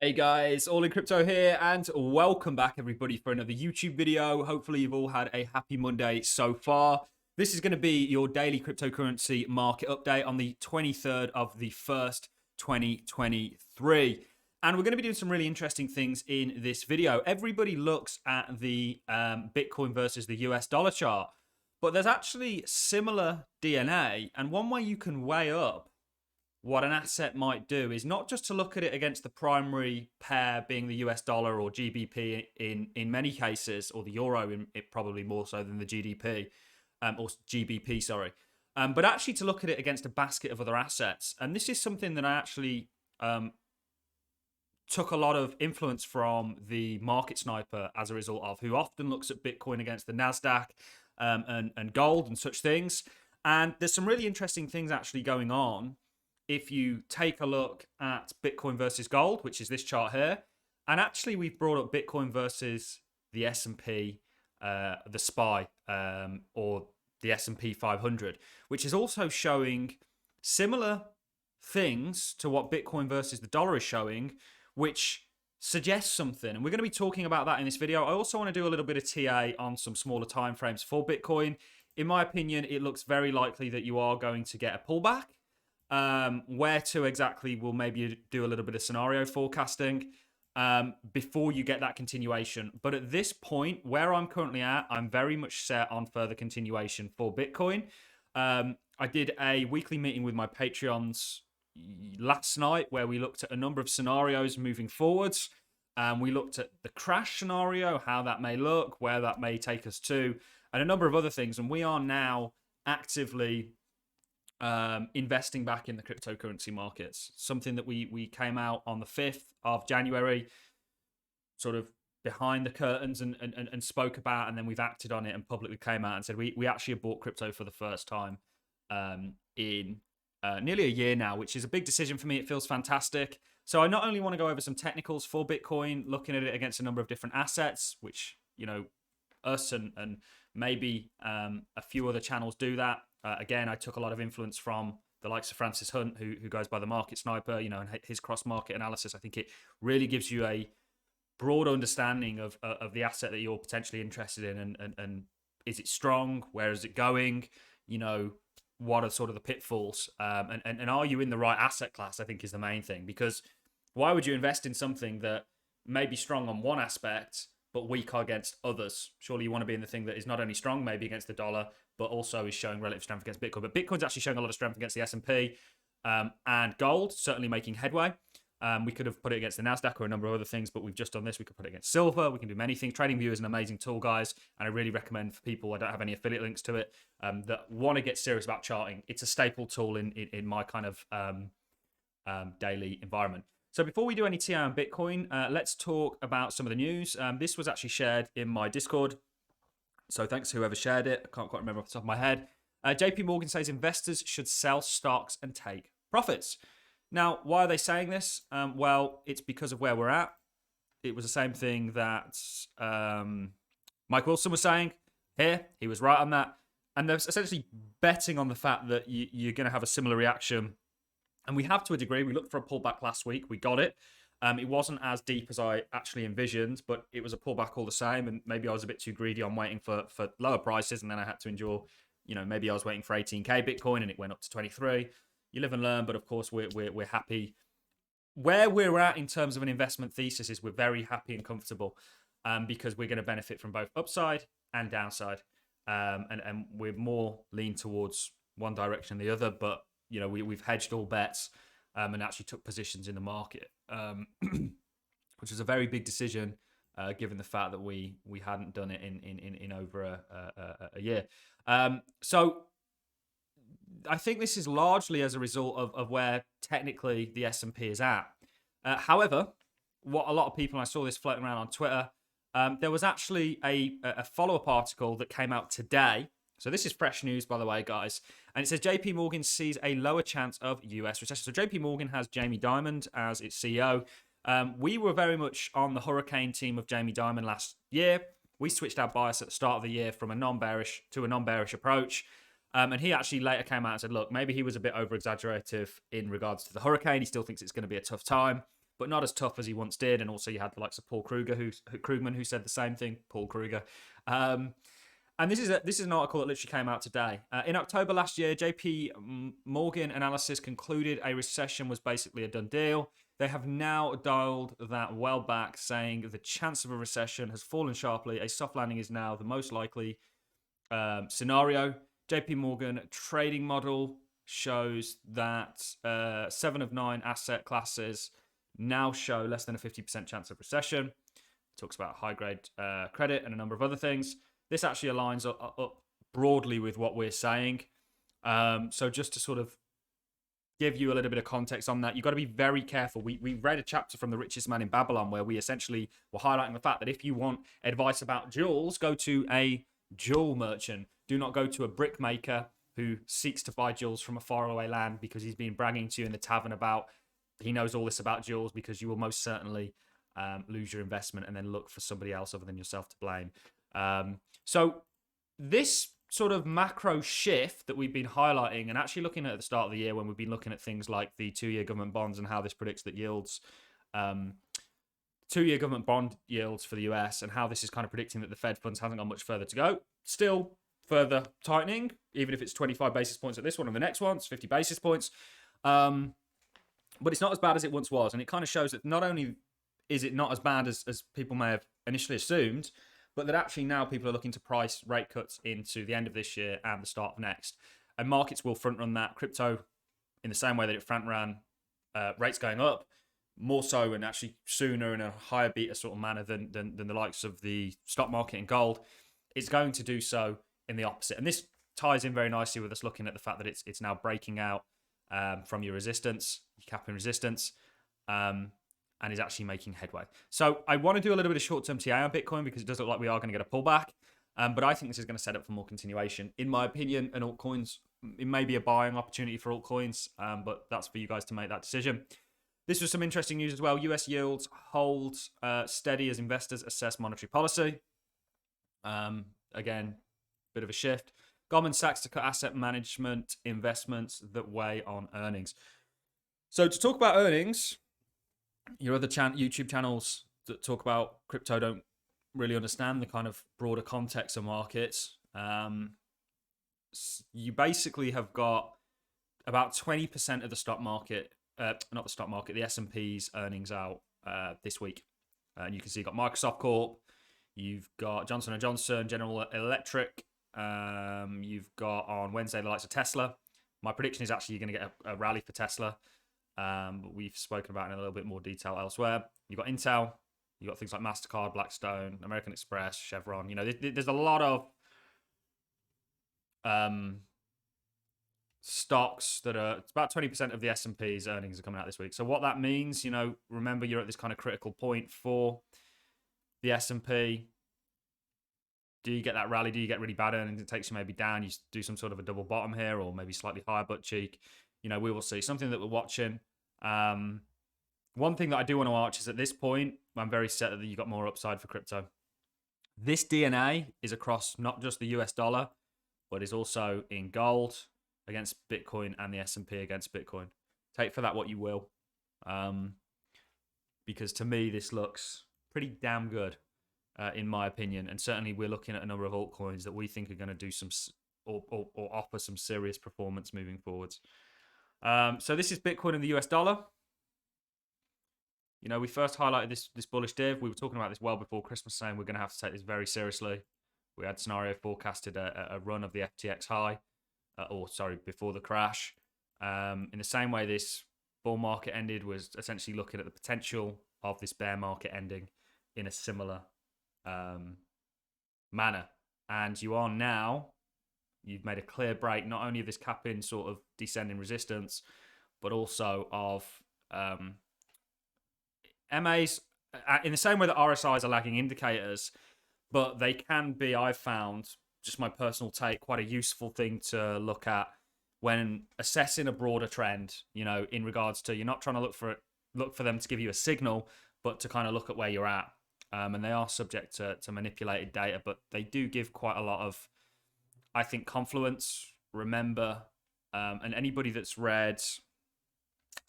Hey guys, All in Crypto here, and welcome back everybody for another YouTube video. Hopefully you've all had a happy Monday so far. This is going to be your daily cryptocurrency market update on the 23rd of the 1st, 2023. And we're going to be doing some really interesting things in this video. Everybody looks at the Bitcoin versus the US dollar chart, but there's actually similar DNA, and one way you can weigh up what an asset might do is not just to look at it against the primary pair being the US dollar or GBP in many cases, or the euro in it probably more so than the GDP, or GBP, sorry. But actually to look at it against a basket of other assets. And this is something that I actually took a lot of influence from the market sniper as a result of, who often looks at Bitcoin against the NASDAQ and gold and such things. And there's some really interesting things actually going on if you take a look at Bitcoin versus gold, which is this chart here. And actually we've brought up Bitcoin versus the S&P, the SPY, or the S&P 500, which is also showing similar things to what Bitcoin versus the dollar is showing, which suggests something. And we're going to be talking about that in this video. I also want to do a little bit of TA on some smaller timeframes for Bitcoin. In my opinion, it looks very likely that you are going to get a pullback. Where to exactly, we'll maybe do a little bit of scenario forecasting before you get that continuation. But at this point, where I'm currently at, I'm very much set on further continuation for Bitcoin. I did a weekly meeting with my Patreons last night where we looked at a number of scenarios moving forwards. We looked at the crash scenario, how that may look, where that may take us to, and a number of other things. And we are now actively investing back in the cryptocurrency markets. Something that we came out on the 5th of January, sort of behind the curtains and spoke about, and then we've acted on it and publicly came out and said we actually have bought crypto for the first time in nearly a year now, which is a big decision for me. It feels fantastic. So I not only want to go over some technicals for Bitcoin, looking at it against a number of different assets, which, you know, us and maybe a few other channels do that. Again, I took a lot of influence from the likes of Francis Hunt, who goes by the Market Sniper, you know, and his cross-market analysis. I think it really gives you a broad understanding of the asset that you're potentially interested in, and is it strong? Where is it going? You know, what are sort of the pitfalls? And are you in the right asset class, I think is the main thing. Because why would you invest in something that may be strong on one aspect but weak against others? Surely you want to be in the thing that is not only strong maybe against the dollar, but also is showing relative strength against Bitcoin. But Bitcoin's actually showing a lot of strength against the S&P, and gold, certainly making headway. We could have put it against the NASDAQ or a number of other things, but we've just done this. We could put it against silver. We can do many things. TradingView is an amazing tool, guys, and I really recommend for people, I don't have any affiliate links to it, that want to get serious about charting. It's a staple tool in my kind of daily environment. So before we do any TI on Bitcoin, let's talk about some of the news. This was actually shared in my Discord, so thanks to whoever shared it. I can't quite remember off the top of my head. JP Morgan says investors should sell stocks and take profits. Now, why are they saying this? Well, it's because of where we're at. It was the same thing that Mike Wilson was saying here. He was right on that. And they're essentially betting on the fact that you're going to have a similar reaction. And we have to a degree. We looked for a pullback last week. We got it. It wasn't as deep as I actually envisioned, but it was a pullback all the same. And maybe I was a bit too greedy on waiting for lower prices. And then I had to endure, you know, maybe I was waiting for 18K Bitcoin and it went up to 23. You live and learn, but of course we're happy. Where we're at in terms of an investment thesis is we're very happy and comfortable, because we're going to benefit from both upside and downside. And we're more lean towards one direction than the other, but you know, we've hedged all bets and actually took positions in the market, which was a very big decision given the fact that we hadn't done it in over a year. So I think this is largely as a result of where technically the S&P is at. However, what a lot of people, and I saw this floating around on Twitter, there was actually a follow-up article that came out today. So this is fresh news, by the way, guys. And it says JP Morgan sees a lower chance of US recession. So JP Morgan has Jamie Dimon as its CEO. We were very much on the hurricane team of Jamie Dimon last year. We switched our bias at the start of the year from a non-bearish to a non-bearish approach. And he actually later came out and said, look, maybe he was a bit over-exaggerative in regards to the hurricane. He still thinks it's going to be a tough time. but not as tough as he once did. And also you had the likes of Krugman, who said the same thing. Paul Kruger. And this is an article that literally came out today. In October last year, JP Morgan analysis concluded a recession was basically a done deal. They have now dialed that well back, saying the chance of a recession has fallen sharply. A soft landing is now the most likely scenario. JP Morgan trading model shows that 7 of 9 asset classes now show less than a 50% chance of recession. It talks about high-grade credit and a number of other things. This actually aligns up broadly with what we're saying. So just to sort of give you a little bit of context on that, you've got to be very careful. We read a chapter from The Richest Man in Babylon where we essentially were highlighting the fact that if you want advice about jewels, go to a jewel merchant. Do not go to a brickmaker who seeks to buy jewels from a faraway land because he's been bragging to you in the tavern about he knows all this about jewels, because you will most certainly lose your investment and then look for somebody else other than yourself to blame. So this sort of macro shift that we've been highlighting and actually looking at the start of the year when we've been looking at things like the 2-year government bonds and how this predicts that yields, 2-year government bond yields for the US, and how this is kind of predicting that the Fed funds hasn't got much further to go. Still further tightening, even if it's 25 basis points at this one and the next one, it's 50 basis points. But it's not as bad as it once was. And it kind of shows that not only is it not as bad as people may have initially assumed, but that actually now people are looking to price rate cuts into the end of this year and the start of next. And markets will front run that. Crypto, in the same way that it front ran rates going up, more so and actually sooner in a higher beta sort of manner than the likes of the stock market and gold, it's going to do so in the opposite. And this ties in very nicely with us looking at the fact that it's now breaking out from your resistance, your cap and resistance, and is actually making headway. So I want to do a little bit of short-term TA on Bitcoin because it does look like we are going to get a pullback. But I think this is going to set up for more continuation. In my opinion, and altcoins, it may be a buying opportunity for altcoins, but that's for you guys to make that decision. This was some interesting news as well. US yields hold steady as investors assess monetary policy. Again, bit of a shift. Goldman Sachs to cut asset management investments that weigh on earnings. So to talk about earnings, your other YouTube channels that talk about crypto don't really understand the kind of broader context of markets. You basically have got about 20% of the stock market, not the stock market, the S&P's earnings out this week. And you can see you've got Microsoft Corp, you've got Johnson & Johnson, General Electric, you've got on Wednesday the likes of Tesla. My prediction is actually you're going to get a rally for Tesla. But we've spoken about it in a little bit more detail elsewhere. You've got Intel, you've got things like MasterCard, Blackstone, American Express, Chevron. You know, there's a lot of stocks that are, it's about 20% of the S&P's earnings are coming out this week. So what that means, you know, remember you're at this kind of critical point for the S&P. Do you get that rally? Do you get really bad earnings? It takes you maybe down. You do some sort of a double bottom here or maybe slightly higher butt cheek. You know, we will see. Something that we're watching. One thing that I do want to watch is at this point, I'm very set that you've got more upside for crypto. This DNA is across not just the US dollar, but is also in gold against Bitcoin and the S&P against Bitcoin. Take for that what you will. Because to me, this looks pretty damn good, in my opinion. And certainly we're looking at a number of altcoins that we think are going to do some or offer some serious performance moving forwards. So this is Bitcoin and the US dollar. You know, we first highlighted this bullish div. We were talking about this well before Christmas, saying we're going to have to take this very seriously. We had scenario forecasted a run of the FTX high, before the crash. In the same way this bull market ended, was essentially looking at the potential of this bear market ending in a similar manner. And you are now, you've made a clear break, not only of this cap-in sort of descending resistance, but also of MAs, in the same way that RSIs are lagging indicators, but they can be, I've found, just my personal take, quite a useful thing to look at when assessing a broader trend, you know, in regards to, you're not trying to look for them to give you a signal, but to kind of look at where you're at. And they are subject to manipulated data, but they do give quite a lot of, I think, confluence. Remember, and anybody that's read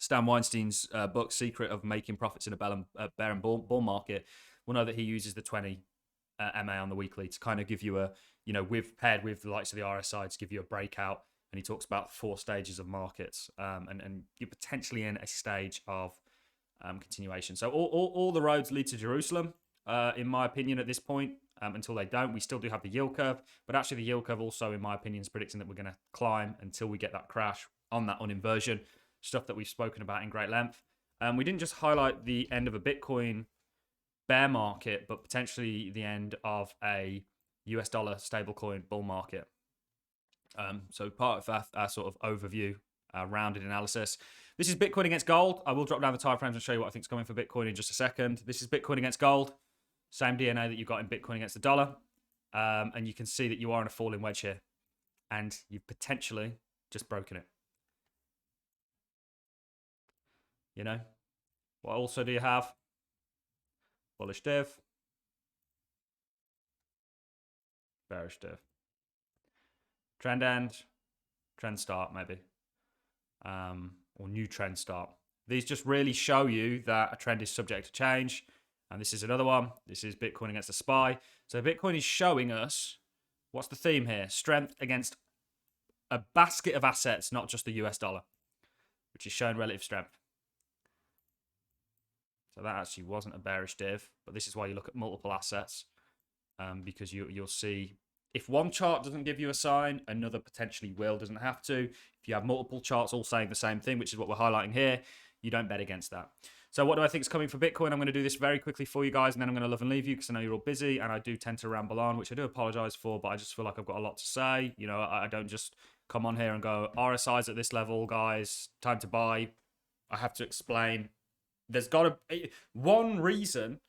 Stan Weinstein's book, Secret of Making Profits in a Bear and Bull Market, will know that he uses the 20 MA on the weekly to kind of give you a, paired with the likes of the RSI to give you a breakout. And he talks about 4 stages of markets, and you're potentially in a stage of continuation. So all the roads lead to Jerusalem, in my opinion, at this point. Until they don't, we still do have the yield curve, but actually the yield curve also, in my opinion, is predicting that we're going to climb until we get that crash on that uninversion, stuff that we've spoken about in great length. We didn't just highlight the end of a Bitcoin bear market, but potentially the end of a US dollar stablecoin bull market. So part of our sort of overview, rounded analysis. This is Bitcoin against gold. I will drop down the time frames and show you what I think is coming for Bitcoin in just a second. This is Bitcoin against gold. Same DNA that you've got in Bitcoin against the dollar. And you can see that you are in a falling wedge here. And you've potentially just broken it. What also do you have? Bullish div. Bearish div. Trend end. Trend start, maybe. Or new trend start. These just really show you that a trend is subject to change. And this is another one. This is Bitcoin against the SPY. So Bitcoin is showing us, what's the theme here? Strength against a basket of assets, not just the US dollar, which is showing relative strength. So that actually wasn't a bearish div, but this is why you look at multiple assets, because you'll see if one chart doesn't give you a sign, another potentially will, doesn't have to. If you have multiple charts all saying the same thing, which is what we're highlighting here, you don't bet against that. So what do I think is coming for Bitcoin? I'm going to do this very quickly for you guys, and then I'm going to love and leave you because I know you're all busy, and I do tend to ramble on, which I do apologize for, but I just feel like I've got a lot to say. I don't just come on here and go, RSI's at this level, guys, time to buy. I have to explain. There's got to... One reason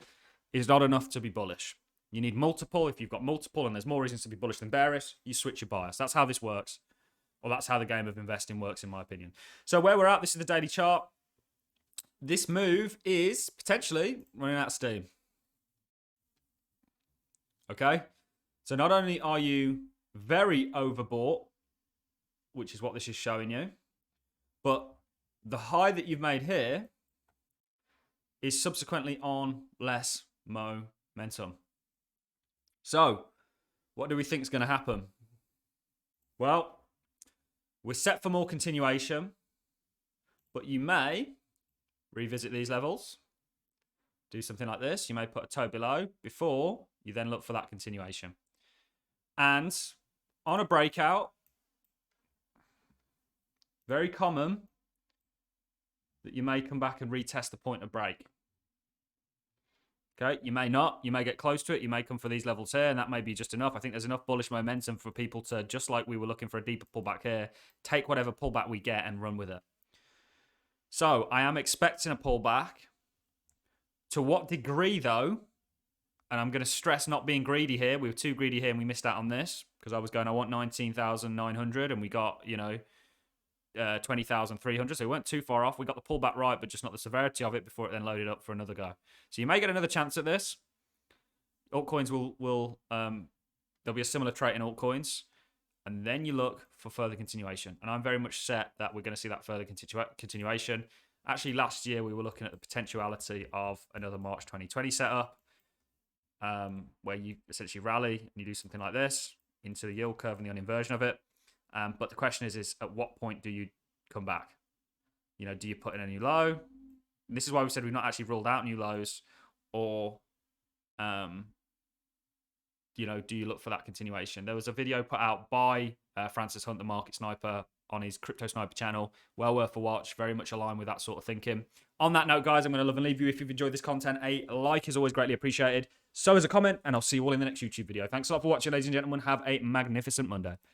is not enough to be bullish. You need multiple. If you've got multiple and there's more reasons to be bullish than bearish, you switch your bias. That's how this works. Or that's how the game of investing works, in my opinion. So where we're at, this is the daily chart. This move is potentially running out of steam. Okay? So not only are you very overbought, which is what this is showing you, but the high that you've made here is subsequently on less momentum. So, what do we think is going to happen? Well, we're set for more continuation, but you may revisit these levels, do something like this. You may put a toe below before you then look for that continuation. And on a breakout, very common that you may come back and retest the point of break. Okay, you may not. You may get close to it. You may come for these levels here, and that may be just enough. I think there's enough bullish momentum for people to, just like we were looking for a deeper pullback here, take whatever pullback we get and run with it. So I am expecting a pullback. To what degree, though? And I'm going to stress not being greedy here. We were too greedy here, and we missed out on this because I was going, I want 19,900, and we got, 20,300. So we weren't too far off. We got the pullback right, but just not the severity of it before it then loaded up for another go. So you may get another chance at this. Altcoins will there'll be a similar trait in altcoins. And then you look for further continuation. And I'm very much set that we're going to see that further continuation. Actually, last year we were looking at the potentiality of another March 2020 setup, where you essentially rally and you do something like this into the yield curve and the uninversion of it. But the question is at what point do you come back? Do you put in a new low? And this is why we said we've not actually ruled out new lows, or, do you look for that continuation? There was a video put out by Francis Hunt, the market sniper, on his Crypto Sniper channel. Well worth a watch. Very much aligned with that sort of thinking. On that note, guys, I'm going to love and leave you. If you've enjoyed this content, a like is always greatly appreciated. So is a comment, and I'll see you all in the next YouTube video. Thanks a lot for watching, ladies and gentlemen. Have a magnificent Monday.